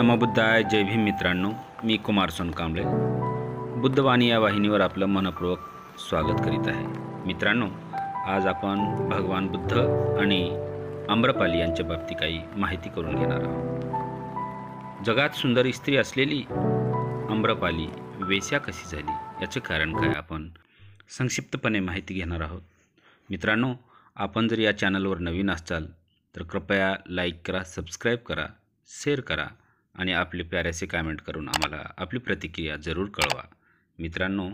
नमो बुद्धाय. जय भीम मित्रांनो, मी कुमार सोनकांबळे बुद्धवाणी या वाहिनीवर आपलं मनपूर्वक स्वागत करीत आहे. मित्रांनो, आज आपण भगवान बुद्ध आणि आम्रपाली यांच्या बाबतीत काही माहिती करून घेणार आहोत. जगात सुंदर स्त्री असलेली आम्रपाली वेश्या कशी झाली याचे कारण काय आपण संक्षिप्तपणे माहिती घेणार आहोत. मित्रांनो, आपण जर या चॅनलवर नवीन असाल तर कृपया लाईक करा, सबस्क्राईब करा, शेअर करा आणि आपले प्यारेसे कमेंट करून आम्हाला आपली प्रतिक्रिया जरूर कळवा. मित्रांनो,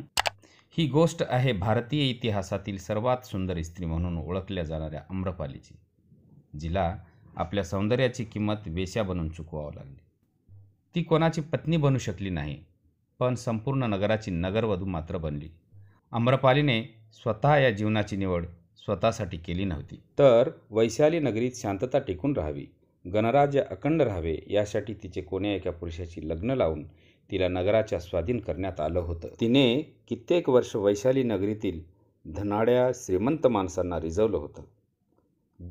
ही गोष्ट आहे भारतीय इतिहासातील सर्वात सुंदर स्त्री म्हणून ओळखल्या जाणाऱ्या आम्रपालीची, जिला आपल्या सौंदर्याची किंमत वेश्या बनून चुकवावं लागली. ती कोणाची पत्नी बनू शकली नाही, पण संपूर्ण नगराची नगरवधू मात्र बनली. आम्रपालीने स्वतः या जीवनाची निवड स्वतःसाठी केली नव्हती, तर वैशाली नगरीत शांतता टिकून राहावी, गणराज्य अखंड राहावे यासाठी तिचे कोण्या एका पुरुषाशी लग्न लावून तिला नगराच्या स्वाधीन करण्यात आलं होतं. तिने कित्येक वर्ष वैशाली नगरीतील धनाढ्या श्रीमंत माणसांना रिझवलं होतं.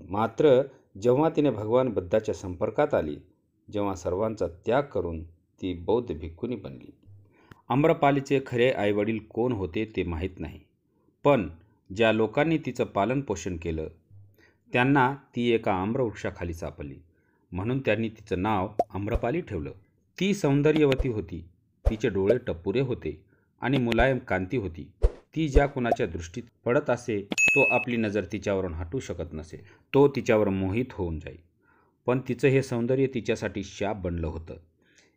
मात्र जेव्हा तिने भगवान बुद्धाच्या संपर्कात आली, जेव्हा सर्वांचा त्याग करून ती बौद्ध भिक्खुनी बनली. आम्रपालीचे खरे आईवडील कोण होते ते माहीत नाही, पण ज्या लोकांनी तिचं पालनपोषण केलं त्यांना ती एका आम्रवृक्षाखाली सापडली, म्हणून त्यांनी तिचं नाव आम्रपाली ठेवलं. ती सौंदर्यवती होती, तिचे डोळे टप्पुरे होते आणि मुलायम कांती होती. ती ज्या कुणाच्या दृष्टीत पडत असे तो आपली नजर तिच्यावरून हटवू शकत नसे, तो तिच्यावर मोहित होऊन जाई. पण तिचं हे सौंदर्य तिच्यासाठी शाप बनलं होतं.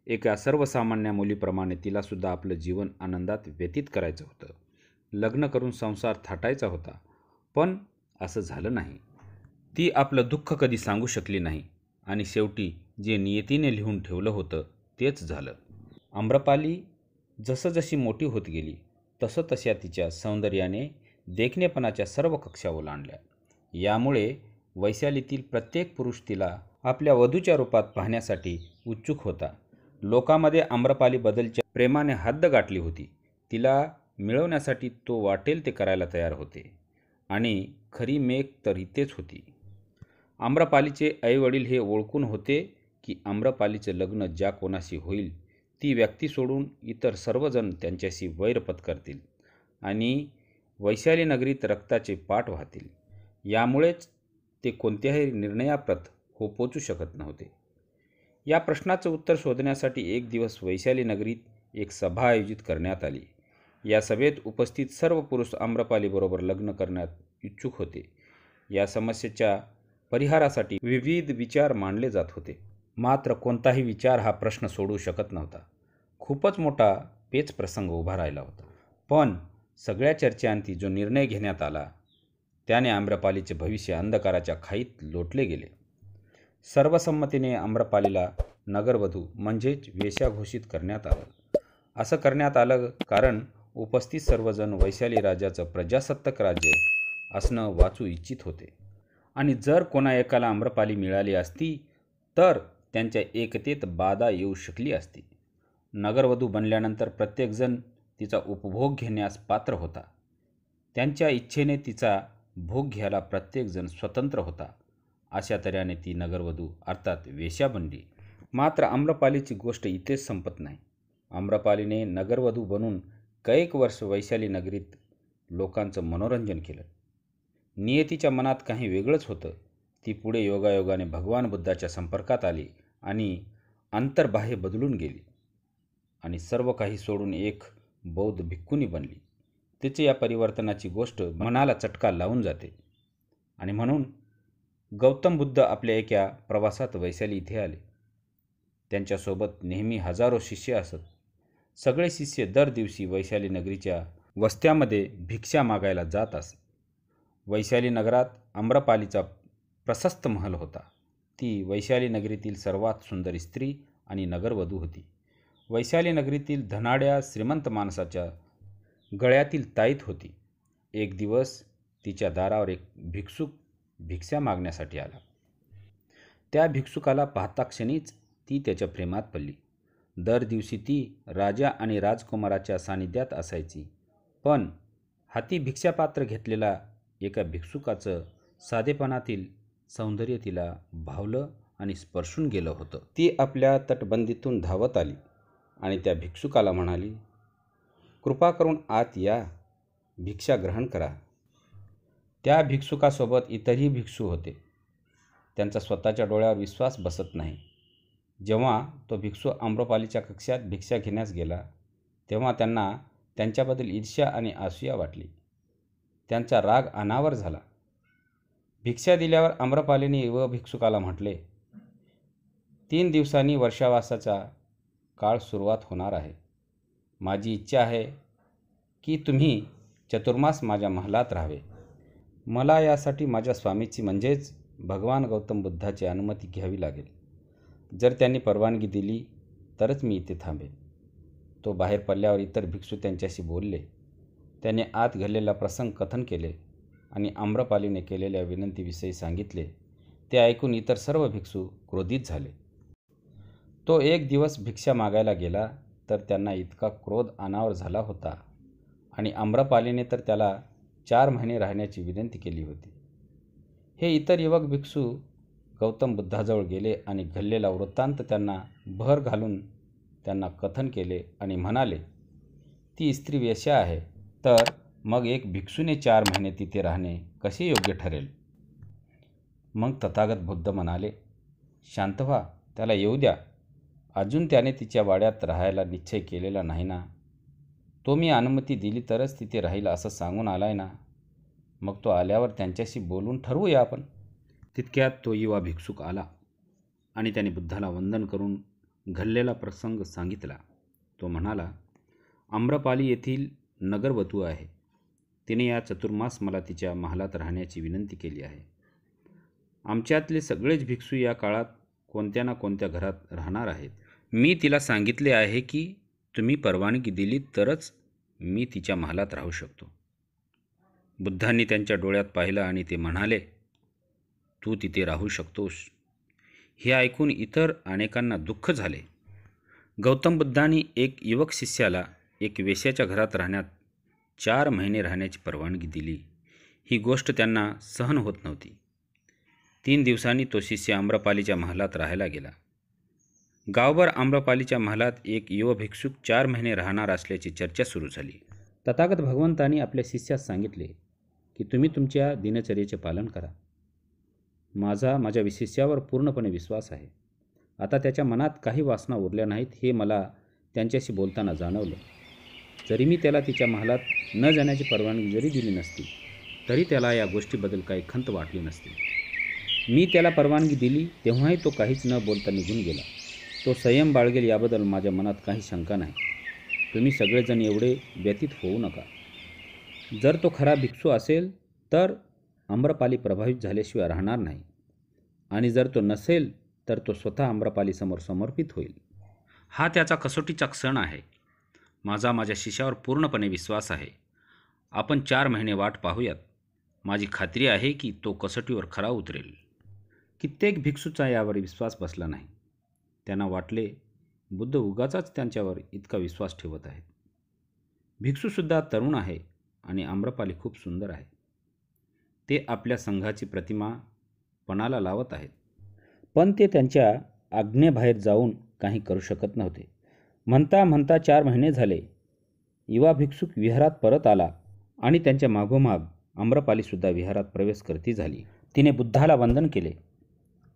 एका सर्वसामान्य मुलीप्रमाणे तिलासुद्धा आपलं जीवन आनंदात व्यतीत करायचं होतं, लग्न करून संसार थाटायचा होता, पण असं झालं नाही. ती आपलं दुःख कधी सांगू शकली नाही आणि शेवटी जे नियतीने लिहून ठेवलं होतं तेच झालं. आम्रपाली जसजशी मोठी होत गेली तसं तशा तिच्या सौंदर्याने देखणेपणाच्या सर्व कक्षा ओलांडल्या. यामुळे वैशालीतील प्रत्येक पुरुष तिला आपल्या वधूच्या रूपात पाहण्यासाठी उत्सुक होता. लोकांमध्ये आम्रपालीबद्दलच्या प्रेमाने हद्द गाठली होती. तिला मिळवण्यासाठी तो वाटेल ते करायला तयार होते आणि खरी मेघ तर इथेच होती. आम्रपालीचे आईवडील हे ओळखून होते की आम्रपालीचे लग्न ज्या कोणाशी होईल ती व्यक्ती सोडून इतर सर्वजण त्यांच्याशी वैर पत्करतील आणि वैशाली नगरीत रक्ताचे पाट वाहतील. यामुळेच ते कोणत्याही निर्णयाप्रत पोचू शकत नव्हते. या प्रश्नाचं उत्तर शोधण्यासाठी एक दिवस वैशाली नगरीत एक सभा आयोजित करण्यात आली. या सभेत उपस्थित सर्व पुरुष आम्रपालीबरोबर लग्न करण्यात इच्छुक होते. या समस्येच्या परिहारासाठी विविध विचार मांडले जात होते, मात्र कोणताही विचार हा प्रश्न सोडवू शकत नव्हता. खूपच मोठा पेच प्रसंग उभा राहिला होता. पण सगळ्या चर्चेअंती जो निर्णय घेण्यात आला त्याने आम्रपालीचे भविष्य अंधकाराच्या खाईत लोटले गेले. सर्वसंमतीने आम्रपालीला नगरवधू म्हणजेच वेश्या घोषित करण्यात आलं. असं करण्यात आलं कारण उपस्थित सर्वजण वैशाली राजाचं प्रजासत्ताक राज्य असणं वाचू इच्छित होते आणि जर कोणा एकाला आम्रपाली मिळाली असती तर त्यांच्या एकतेत बाधा येऊ शकली असती. नगरवधू बनल्यानंतर प्रत्येकजण तिचा उपभोग घेण्यास पात्र होता. त्यांच्या इच्छेने तिचा भोग घ्यायला प्रत्येकजण स्वतंत्र होता. अशा तऱ्हेने ती नगरवधू अर्थात वेश्या बनली. मात्र आम्रपालीची गोष्ट इथेच संपत नाही. आम्रपालीने नगरवधू बनून कैक वर्ष वैशाली नगरीत लोकांचं मनोरंजन केलं. नियतीच्या मनात काही वेगळंच होतं. ती पुढे योगायोगाने भगवान बुद्धाच्या संपर्कात आली आणि अंतर्बाह्य बदलून गेली आणि सर्व काही सोडून एक बौद्ध भिक्खुनी बनली. तिचे या परिवर्तनाची गोष्ट मनाला चटका लावून जाते आणि म्हणून गौतम बुद्ध आपल्या एका प्रवासात वैशाली इथे आले. त्यांच्यासोबत नेहमी हजारो शिष्य असत. सगळे शिष्य दर दिवशी वैशाली नगरीच्या वस्त्यामध्ये भिक्षा मागायला जात असत. वैशाली नगरात आम्रपालीचा प्रशस्त महल होता. ती वैशाली नगरीतील सर्वात सुंदर स्त्री आणि नगरवधू होती. वैशाली नगरीतील धनाढ्या श्रीमंत माणसाच्या गळ्यातील ताईत होती. एक दिवस तिच्या दारावर एक भिक्षुक भिक्षा मागण्यासाठी आला. त्या भिक्षुकाला पाहता क्षणीच ती त्याच्या प्रेमात पडली. दर दिवशी ती राजा आणि राजकुमाराच्या सानिध्यात असायची, पण हाती भिक्षापात्र घेतलेला एका भिक्षुकाचं साधेपणातील सौंदर्य तिला भावलं आणि स्पर्शून गेलं होतं. ती आपल्या तटबंदीतून धावत आली आणि त्या भिक्षुकाला म्हणाली, कृपा करून आत या, भिक्षा ग्रहण करा. त्या भिक्षुकासोबत इतरही भिक्षू होते. त्यांचा स्वतःच्या डोळ्यावर विश्वास बसत नाही. जेव्हा तो भिक्षू आम्रपालीच्या कक्षात भिक्षा घेण्यास गेला तेव्हा त्यांना त्यांच्याबद्दल ईर्ष्या आणि असूया वाटली. त्यांचा राग अनावर झाला. भिक्षा दिल्यावर आम्रपालीने व भिक्षुकाला म्हटले, 3 दिवसांनी वर्षावासाचा काळ सुरुवात होणार आहे. माझी इच्छा आहे की तुम्ही चतुर्मास माझ्या महलात राहावे. मला यासाठी माझ्या स्वामीची म्हणजेच भगवान गौतम बुद्धाची अनुमती घ्यावी लागेल. जर त्यांनी परवानगी दिली तरच मी इथे थांबेन. तो बाहेर पडल्यावर इतर भिक्षू त्यांच्याशी बोलले. त्याने आत घडलेला प्रसंग कथन केले आणि आम्रपालीने केलेल्या विनंतीविषयी सांगितले. ते ऐकून इतर सर्व भिक्षू क्रोधित झाले. तो एक दिवस भिक्षा मागायला गेला तर त्यांना इतका क्रोध अनावर झाला होता आणि आम्रपालीने तर त्याला 4 महिने राहण्याची विनंती केली होती. हे इतर युवक भिक्षू गौतम बुद्धाजवळ गेले आणि घडलेला वृत्तांत त्यांना भर घालून त्यांना कथन केले आणि म्हणाले, ती स्त्री वेश्या आहे, तर मग एक भिक्षूने 4 महिने तिथे राहणे कसे योग्य ठरेल? मग तथागत बुद्ध म्हणाले, शांत व्हा, त्याला येऊ द्या. अजून त्याने तिच्या वाड्यात राहायला निश्चय केलेला नाही ना. तो मी अनुमती दिली तरच तिथे राहील असं सांगून आलाय ना. मग तो आल्यावर त्यांच्याशी बोलून ठरवूया आपण. तितक्यात तो युवा भिक्षुक आला आणि त्याने बुद्धाला वंदन करून घडलेला प्रसंग सांगितला. तो म्हणाला, आम्रपाली येथील नगरवधू आहे. तिने या चतुर्मास मला तिच्या महालात राहण्याची विनंती केली आहे. आमच्यातले सगळेच भिक्षू या काळात कोणत्या ना कोणत्या घरात राहणार आहेत. मी तिला सांगितले आहे की तुम्ही परवानगी दिली तरच मी तिच्या महालात राहू शकतो. बुद्धांनी त्यांच्या डोळ्यात पाहिलं आणि ते म्हणाले, तू तिथे राहू शकतोस. हे ऐकून इतर अनेकांना दुःख झाले. गौतम बुद्धांनी एक युवक शिष्याला एक वेश्याच्या घरात राहण्यात 4 महिने राहण्याची परवानगी दिली. ही गोष्ट त्यांना सहन होत नव्हती. 3 दिवसांनी तो शिष्य आम्रपालीच्या महालात राहायला गेला. गावभर आम्रपालीच्या महालात एक युवा भिक्षुक 4 महिने राहणार असल्याची चर्चा सुरू झाली. तथागत भगवंतांनी आपल्या शिष्यास सांगितले की तुम्ही तुमच्या दिनचर्येचे पालन करा. माझ्या शिष्यावर पूर्णपणे विश्वास आहे. आता त्याच्या मनात काही वासना उरल्या नाहीत हे मला त्यांच्याशी बोलताना जाणवलं. जरी मी त्याला तिच्या महालात न जाण्याची परवानगी जरी दिली नसती तरी त्याला या गोष्टीबद्दल काही खंत वाटली नसती. मी त्याला परवानगी दिली तेव्हाही तो काहीच न बोलता निघून गेला. तो संयम बाळगेल याबद्दल माझ्या मनात काही शंका नाही. तुम्ही सगळेजण एवढे व्यथित होऊ नका. जर तो खरा भिक्षू असेल तर आम्रपाली प्रभावित झाल्याशिवाय राहणार नाही आणि जर तो नसेल तर तो स्वतः आम्रपालीसमोर समर्पित होईल. हा त्याचा कसोटीचा क्षण आहे. माझ्या शिष्यावर पूर्णपणे विश्वास आहे. आपण 4 महिने वाट पाहूयात. माझी खात्री आहे की तो कसोटीवर खरा उतरेल. कित्येक भिक्षूचा यावर विश्वास बसला नाही. त्यांना वाटले बुद्ध उगाचाच त्यांच्यावर इतका विश्वास ठेवत आहेत. भिक्षूसुद्धा तरुण आहे आणि आम्रपाली खूप सुंदर आहे. ते आपल्या संघाची प्रतिमा पणाला लावत आहेत. पण ते त्यांच्या आज्ञेबाहेर जाऊन काही करू शकत नव्हते. म्हणता म्हणता 4 महिने झाले. युवा भिक्षुक विहारात परत आला आणि त्यांच्या मागोमाग आम्रपालीसुद्धा विहारात प्रवेश करती झाली. तिने बुद्धाला वंदन केले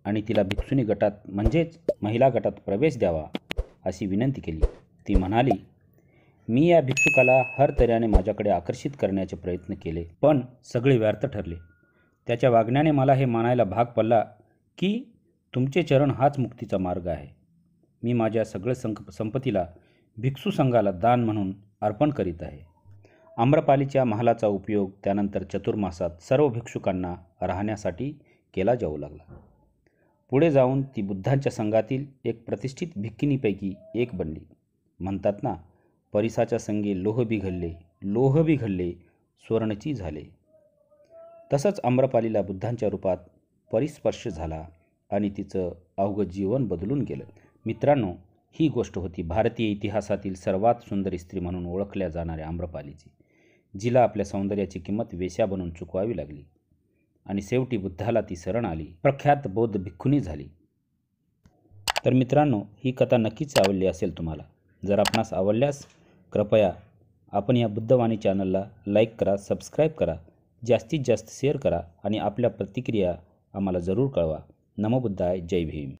आणि तिला भिक्षुनी गटात म्हणजेच महिला गटात प्रवेश द्यावा अशी विनंती केली. ती म्हणाली, मी या भिक्षुकाला हर तऱ्हेने माझ्याकडे आकर्षित करण्याचे प्रयत्न केले पण सगळे व्यर्थ ठरले. त्याच्या वागण्याने मला हे मानायला भाग पडला की तुमचे चरण हाच मुक्तीचा मार्ग आहे. मी माझ्या सगळ्या संपत्तीला भिक्षू संघाला दान म्हणून अर्पण करीत आहे. आम्रपालीच्या महालाचा उपयोग त्यानंतर चतुर्मासात सर्व भिक्षुकांना राहण्यासाठी केला जाऊ लागला. पुढे जाऊन ती बुद्धांच्या संघातील एक प्रतिष्ठित भिक्खिनीपैकी एक बनली. म्हणतात ना, परिसाच्या संगे लोह बिघडले सुवर्णची झाले. तसंच आम्रपालीला बुद्धांच्या रूपात परिस्पर्श झाला आणि तिचं अवघं जीवन बदलून गेलं. मित्रांनो, ही गोष्ट होती भारतीय इतिहासातील सर्वात सुंदर स्त्री म्हणून ओळखल्या जाणाऱ्या आम्रपालीची, जिला आपल्या सौंदर्याची किंमत वेश्या बनून चुकवावी लागली आणि शेवटी बुद्धाला ती शरण आली. प्रख्यात बौद्ध भिक्खुनी झाली. तर मित्रांनो, ही कथा नक्कीच आवडली असेल तुम्हाला. जर आपणास आवडल्यास कृपया आपण या बुद्धवाणी चॅनलला लाईक करा, सबस्क्राईब करा, जास्तीत जास्त शेअर करा आणि आपल्या प्रतिक्रिया आम्हाला जरूर कळवा. नमो बुद्धाय. जय भीम.